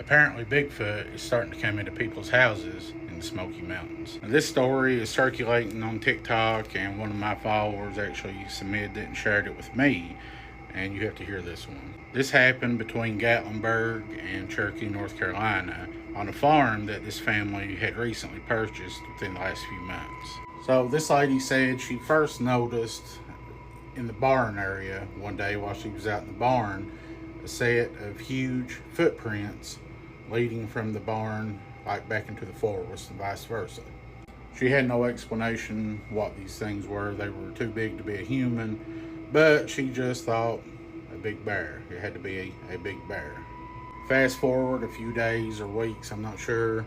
Apparently, Bigfoot is starting to come into people's houses in the Smoky Mountains. Now, this story is circulating on TikTok, and one of my followers actually submitted it and shared it with me, and you have to hear this one. This happened between Gatlinburg and Cherokee, North Carolina, on a farm that this family had recently purchased within the last few months. So this lady said she first noticed in the barn area one day while she was out in the barn a set of huge footprints leading from the barn like back into the forest and vice versa. She had no explanation what these things were. They were too big to be a human, but she just thought a big bear. It had to be a big bear. Fast forward a few days or weeks, I'm not sure.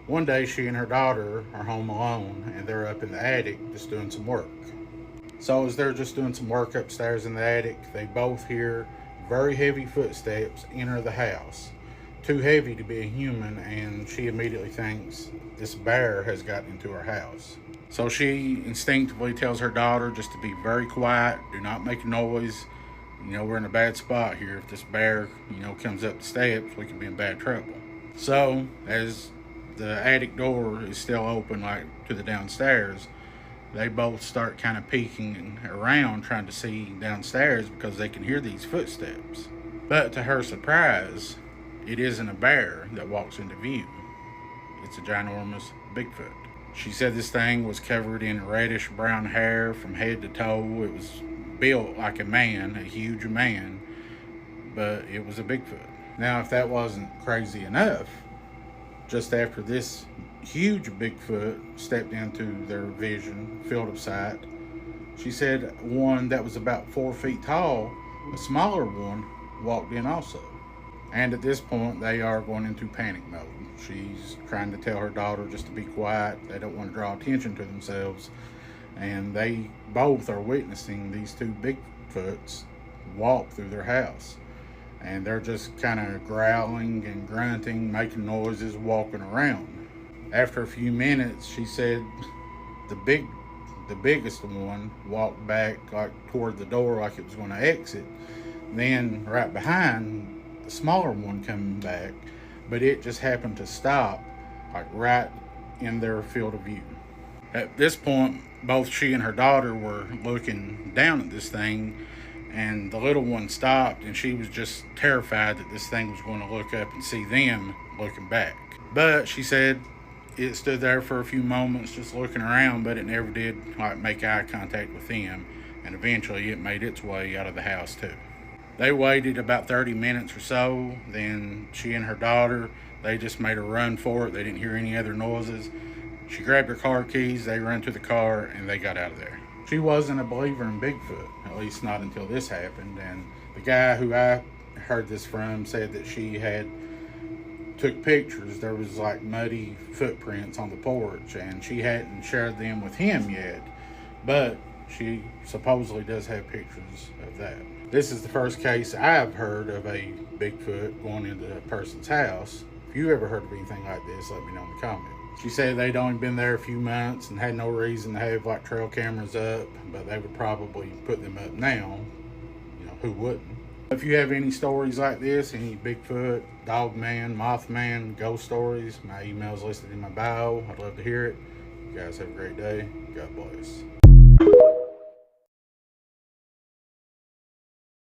One day she and her daughter are home alone and they're up in the attic just doing some work. So as they're just doing some work upstairs in the attic, they both hear very heavy footsteps enter the house. Too heavy to be a human, and she immediately thinks this bear has gotten into her house. So she instinctively tells her daughter just to be very quiet, do not make a noise. We're in a bad spot here. If this bear, comes up the steps, we could be in bad trouble. So as the attic door is still open, like to the downstairs, they both start kind of peeking around trying to see downstairs because they can hear these footsteps. But to her surprise, it isn't a bear that walks into view. It's a ginormous Bigfoot. She said this thing was covered in reddish brown hair from head to toe. It was built like a man, a huge man, but it was a Bigfoot. Now, if that wasn't crazy enough, just after this huge Bigfoot stepped into their vision, field of sight, she said one that was about 4 feet tall, a smaller one, walked in also. And at this point, they are going into panic mode. She's trying to tell her daughter just to be quiet. They don't want to draw attention to themselves. And they both are witnessing these two Bigfoots walk through their house. And they're just kind of growling and grunting, making noises, walking around. After a few minutes, she said the biggest one walked back like toward the door like it was going to exit. Then right behind, the smaller one coming back, but it just happened to stop like right in their field of view. At this point, both she and her daughter were looking down at this thing, and the little one stopped, and she was just terrified that this thing was going to look up and see them looking back. But she said it stood there for a few moments just looking around, but it never did like make eye contact with them, and eventually it made its way out of the house too. They waited about 30 minutes or so. Then she and her daughter, they just made a run for it. They didn't hear any other noises. She grabbed her car keys, they ran to the car, and they got out of there. She wasn't a believer in Bigfoot, at least not until this happened. And the guy who I heard this from said that she had took pictures. There was like muddy footprints on the porch, and she hadn't shared them with him yet. But she supposedly does have pictures of that. This is the first case I've heard of a Bigfoot going into a person's house. If you ever heard of anything like this, let me know in the comments. She said they'd only been there a few months and had no reason to have like trail cameras up, but they would probably put them up now. Who wouldn't? If you have any stories like this, any Bigfoot, Dogman, Mothman, ghost stories, my email is listed in my bio. I'd love to hear it. You guys have a great day. God bless.